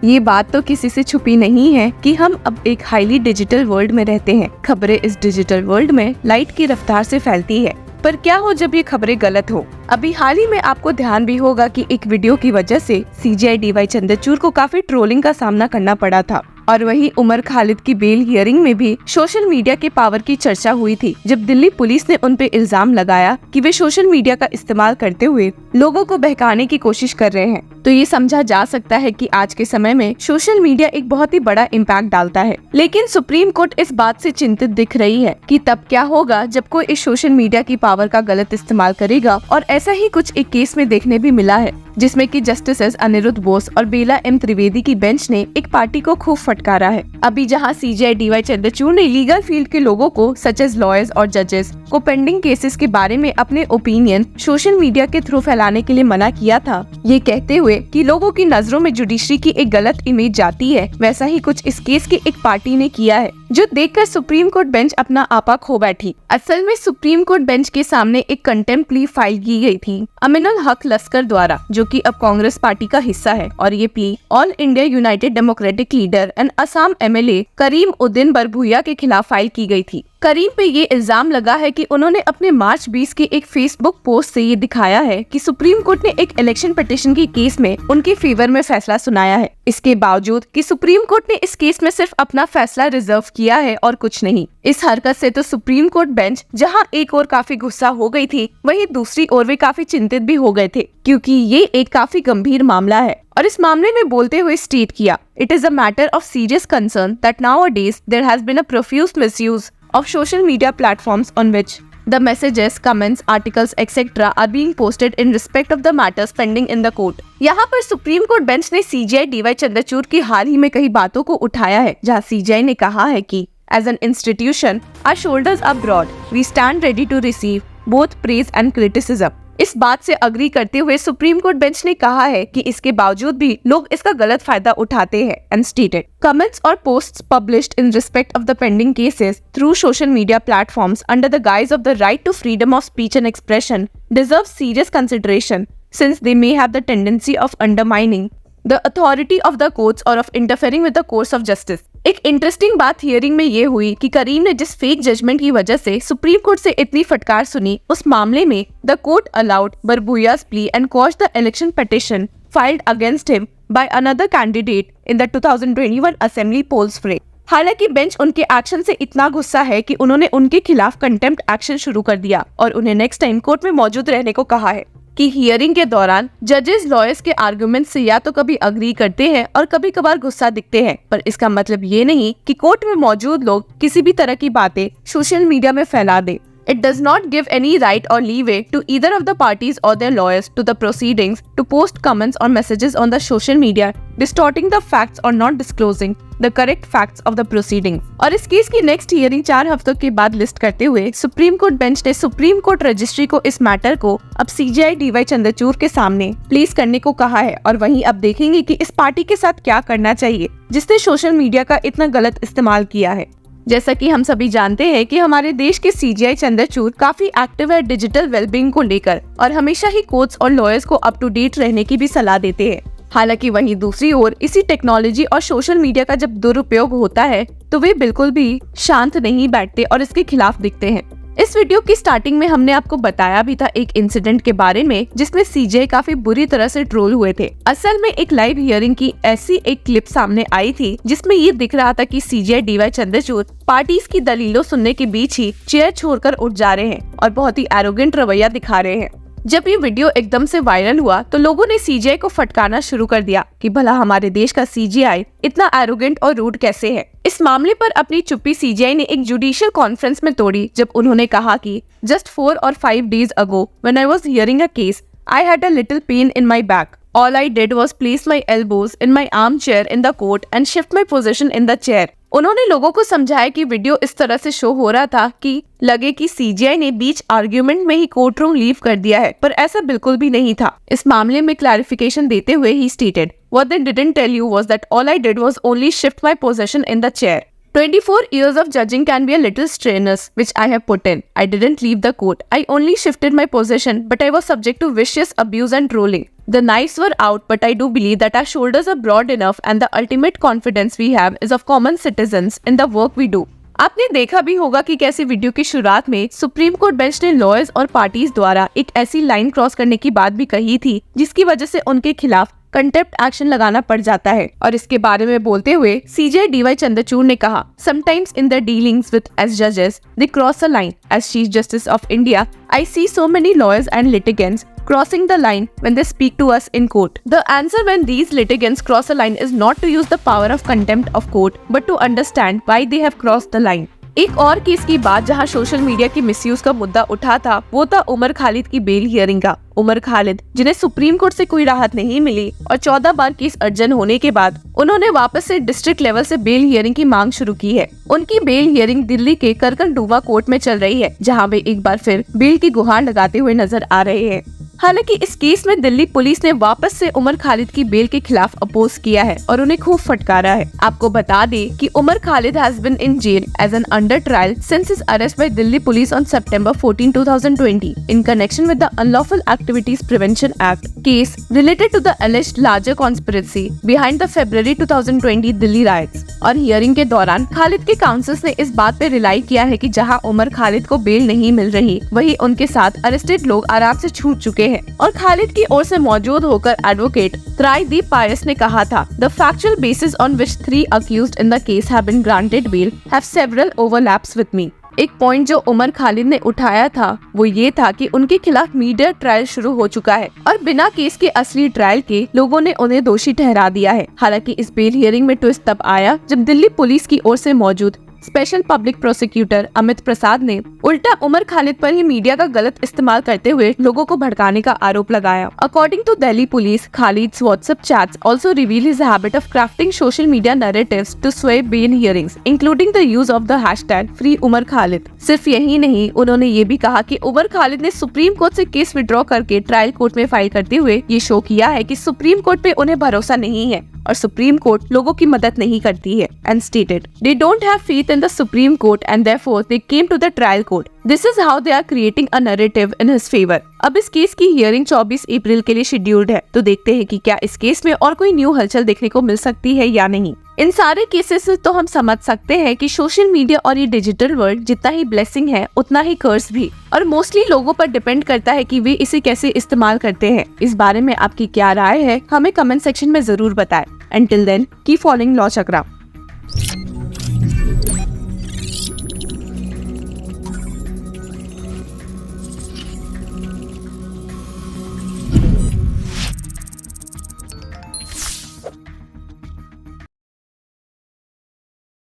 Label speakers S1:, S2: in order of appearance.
S1: ये बात तो किसी से छुपी नहीं है कि हम अब एक हाईली डिजिटल वर्ल्ड में रहते हैं। खबरें इस डिजिटल वर्ल्ड में लाइट की रफ्तार से फैलती है। पर क्या हो जब ये खबरें गलत हो? अभी हाल ही में आपको ध्यान भी होगा कि एक वीडियो की वजह से सीजेआई डीवाई चंद्रचूड़ को काफी ट्रोलिंग का सामना करना पड़ा था। और वहीं उमर खालिद की बेल हियरिंग में भी सोशल मीडिया के पावर की चर्चा हुई थी, जब दिल्ली पुलिस ने उन पे इल्जाम लगाया कि वे सोशल मीडिया का इस्तेमाल करते हुए लोगों को बहकाने की कोशिश कर रहे हैं। तो ये समझा जा सकता है कि आज के समय में सोशल मीडिया एक बहुत ही बड़ा इम्पैक्ट डालता है। लेकिन सुप्रीम कोर्ट इस बात से चिंतित दिख रही है कि तब क्या होगा जब कोई इस सोशल मीडिया की पावर का गलत इस्तेमाल करेगा। और ऐसा ही कुछ एक केस में देखने भी मिला है, जिसमें कि जस्टिस अनिरुद्ध बोस और बेला एम त्रिवेदी की बेंच ने एक पार्टी को खूब फटकारा है। अभी जहां सीजेआई डीवाई चंद्रचूड़ ने लीगल फील्ड के लोगों को सच एज लॉयर्स और जजेस को पेंडिंग केसेस के बारे में अपने ओपिनियन सोशल मीडिया के थ्रू फैलाने के लिए मना किया था, ये कहते हुए कि लोगों की नजरों में जुडिशरी की एक गलत इमेज जाती है, वैसा ही कुछ इस केस की एक पार्टी ने किया है, जो देखकर सुप्रीम कोर्ट बेंच अपना आपा खो बैठी। असल में सुप्रीम कोर्ट बेंच के सामने एक कंटेम्प्ट प्ली फाइल की गई थी अमीनुल हक लस्कर द्वारा, जो कि अब कांग्रेस पार्टी का हिस्सा है। और ये plea all India united democratic leader and Assam MLA Karim Uddin Barbhuiya के खिलाफ फाइल की गई थी। करीम पे ये इल्जाम लगा है कि उन्होंने अपने मार्च 20 के एक फेसबुक पोस्ट से ये दिखाया है कि सुप्रीम कोर्ट ने एक इलेक्शन पिटीशन के केस में उनके फेवर में फैसला सुनाया है। इसके बावजूद कि सुप्रीम कोर्ट ने इस केस में सिर्फ अपना फैसला रिजर्व किया है और कुछ नहीं। इस हरकत से तो सुप्रीम कोर्ट बेंच जहां एक ओर काफी गुस्सा हो गई थी, वहीं दूसरी ओर वे काफी चिंतित भी हो गए थे, क्योंकि ये एक काफी गंभीर मामला है। और इस मामले में बोलते हुए स्टेट किया, it is a matter of serious concern that nowadays there has been a profuse misuse of social media platforms on which the messages, comments, articles, etc. are being posted in respect of the matters pending in the court. यहाँ पर supreme court bench ने CJI D Y Chandrachud की हाल ही में कई बातों को उठाया है, जहाँ सीजेआई ने कहा है कि as an institution, our shoulders are broad. We stand ready to receive both praise and criticism. इस बात से अग्री करते हुए सुप्रीम कोर्ट बेंच ने कहा है कि इसके बावजूद भी लोग इसका गलत फायदा उठाते हैं and stated comments or posts published in respect of the pending cases through social media platforms under the guise of the right to freedom of speech and expression deserve serious consideration, since they may have the tendency of undermining the authority of the courts or of interfering with the course of justice. एक interesting बात hearing में ये हुई कि करीम ने जिस fake judgement की वजह से सुप्रीम कोर्ट से इतनी फटकार सुनी, उस मामले में the court allowed Barbhuiya's plea and quashed the election petition filed against him by another candidate in the 2021 assembly polls fray. हालांकि बेंच उनके एक्शन से इतना गुस्सा है कि उन्होंने उनके खिलाफ कंटेम्प्ट एक्शन शुरू कर दिया और उन्हें नेक्स्ट टाइम कोर्ट में मौजूद रहने को कहा है कि हियरिंग के दौरान जजेस लॉयर्स के आर्गुमेंट से या तो कभी अग्री करते हैं और कभी कभार गुस्सा दिखते हैं, पर इसका मतलब ये नहीं कि कोर्ट में मौजूद लोग किसी भी तरह की बातें सोशल मीडिया में फैला दे। It does not give any right or leeway to either of the parties or their lawyers to the proceedings to post comments or messages on the social media, distorting the facts or not disclosing the correct facts of the proceedings. और इस case की next hearing 4 हफ्तों के बाद list करते हुए supreme court bench ने supreme court registry को इस मैटर को अब सीजेआई डीवाई चंद्रचूड़ के सामने प्लेस करने को कहा है। और वहीं अब देखेंगे कि इस पार्टी के साथ क्या करना चाहिए जिसने सोशल मीडिया का इतना गलत इस्तेमाल किया है। जैसा कि हम सभी जानते हैं कि हमारे देश के सीजेआई चंद्रचूड़ काफी एक्टिव है डिजिटल वेलबींग को लेकर और हमेशा ही कोर्ट्स और लॉयर्स को अप टू डेट रहने की भी सलाह देते हैं। हालांकि वहीं दूसरी ओर इसी टेक्नोलॉजी और सोशल मीडिया का जब दुरुपयोग होता है तो वे बिल्कुल भी शांत नहीं बैठते और इसके खिलाफ दिखते हैं। इस वीडियो की स्टार्टिंग में हमने आपको बताया भी था एक इंसिडेंट के बारे में जिसमें सीजेआई काफी बुरी तरह से ट्रोल हुए थे। असल में एक लाइव हियरिंग की ऐसी एक क्लिप सामने आई थी जिसमें ये दिख रहा था कि सीजेआई डीवाई चंद्रचूड़ पार्टीज की दलीलों सुनने के बीच ही चेयर छोड़कर उठ जा रहे हैं और बहुत ही एरोगेंट रवैया दिखा रहे हैं। जब ये वीडियो एकदम से वायरल हुआ तो लोगों ने सीजेआई को फटकारना शुरू कर दिया कि भला हमारे देश का सीजेआई इतना एरोगेंट और रूड कैसे है। इस मामले पर अपनी चुप्पी सीजेआई ने एक जुडिशियल कॉन्फ्रेंस में तोड़ी जब उन्होंने कहा कि just 4 or 5 days ago when I was hearing a case, I had a little pain in my back. All I did was place my elbows in my armchair in the court and shift my position in the chair. उन्होंने लोगों को समझाया कि video इस तरह से show हो रहा था कि लगे कि सीजेआई ने बीच आर्ग्यूमेंट में ही कोर्ट रूम लीव कर दिया है, पर ऐसा बिल्कुल भी नहीं था। इस मामले में क्लैरिफिकेशन देते हुए ही stated, What they didn't tell you was that all I did was only shift my position in the chair. 24 years of judging can be a little strenuous, which I have put in. I didn't leave the court. I only shifted my position, but I was subject to vicious abuse and trolling. The knives were out, but I do believe that our shoulders are broad enough and the ultimate confidence we have is of common citizens in the work we do. आपने देखा भी होगा कि कैसे video की शुरुआत में supreme court bench ने लॉयर्स और पार्टीज द्वारा एक ऐसी लाइन क्रॉस करने की बात भी कही थी जिसकी वजह से उनके खिलाफ कंटेम्प्ट एक्शन लगाना पड़ जाता है। और इसके बारे में बोलते हुए सीजे डीवाई चंद्रचूड़ ने कहा, sometimes in the dealings with as जजेस they cross a line. As chief justice of India I see so many lawyers and litigants crossing the line when they speak to us in court. The answer when these litigants cross a line is not to use the power of contempt of court, but to understand why they have crossed the line. एक और case की बात जहां social media की misuse का मुद्दा उठा था वो था उमर खालिद की बेल हियरिंग का। उमर खालिद जिन्हें सुप्रीम कोर्ट से कोई राहत नहीं मिली और 14 बार केस अर्जन होने के बाद उन्होंने वापस से डिस्ट्रिक्ट लेवल से बेल हियरिंग की मांग शुरू की है। उनकी बेल हियरिंग दिल्ली के करकनडुवा कोर्ट में चल रही है जहां वे एक बार फिर बेल की गुहार लगाते हुए नजर आ रहे हैं। हालांकि इस केस में दिल्ली पुलिस ने वापस से उमर खालिद की बेल के खिलाफ अपोज किया है और उन्हें खूब फटकारा है। आपको बता दें कि Umar Khalid has been in jail as an under trial since his arrest by Delhi police on September 14, 2020 in connection with the Unlawful Activities Prevention Act case related to the alleged larger conspiracy behind the February 2020 Delhi riots। और hearing के दौरान खालिद के councils ने इस बात पे rely किया है कि जहां उमर खालिद को बेल नहीं मिल रही वहीं उनके साथ अरेस्टेड लोग आराम से छूट चुके हैं। और खालिद की ओर से मौजूद होकर एडवोकेट त्राईदीप पायस ने कहा था, the factual basis on which 3 accused in the case have been granted bail have several overlaps with me। एक पॉइंट जो उमर खालिद ने उठाया था वो ये था कि उनके खिलाफ मीडिया ट्रायल शुरू हो चुका है और बिना केस के असली ट्रायल के लोगों ने उन्हें दोषी ठहरा दिया है। हालांकि इस बेल हियरिंग में ट्विस्ट तब आया जब दिल्ली पुलिस की ओर से मौजूद स्पेशल पब्लिक प्रोसिक्यूटर अमित प्रसाद ने उल्टा उमर खालिद पर ही मीडिया का गलत इस्तेमाल करते हुए लोगों को भड़काने का आरोप लगाया। According to Delhi police, Khalid's WhatsApp chats also reveal his habit of crafting social media narratives to sway bail hearings, including the use of the hashtag Free Umar Khalid। सिर्फ यही नहीं, उन्होंने ये भी कहा कि उमर खालिद ने सुप्रीम कोर्ट से केस विड्रॉ करके ट्रायल कोर्ट में फाइल करते हुए ये शो किया है कि सुप्रीम कोर्ट पे उन्हें भरोसा नहीं है और सुप्रीम कोर्ट लोगों की मदद नहीं करती है। And stated they don't have faith in the supreme court and therefore they came to the trial court. This is how they are creating a narrative in his favour. अब इस case की hearing 24 अप्रैल के लिए scheduled है, तो देखते हैं कि क्या इस केस में और कोई न्यू हलचल देखने को मिल सकती है या नहीं। इन सारे केसेस से तो हम समझ सकते हैं कि सोशल मीडिया और ये डिजिटल वर्ल्ड जितना ही ब्लेसिंग है उतना ही कर्स भी, और मोस्टली लोगों पर डिपेंड करता है कि वे इसे कैसे इस्तेमाल करते हैं। इस बारे में आपकी क्या राय है हमें कमेंट सेक्शन में जरूर बताएं। Until then, keep following Law Chakra।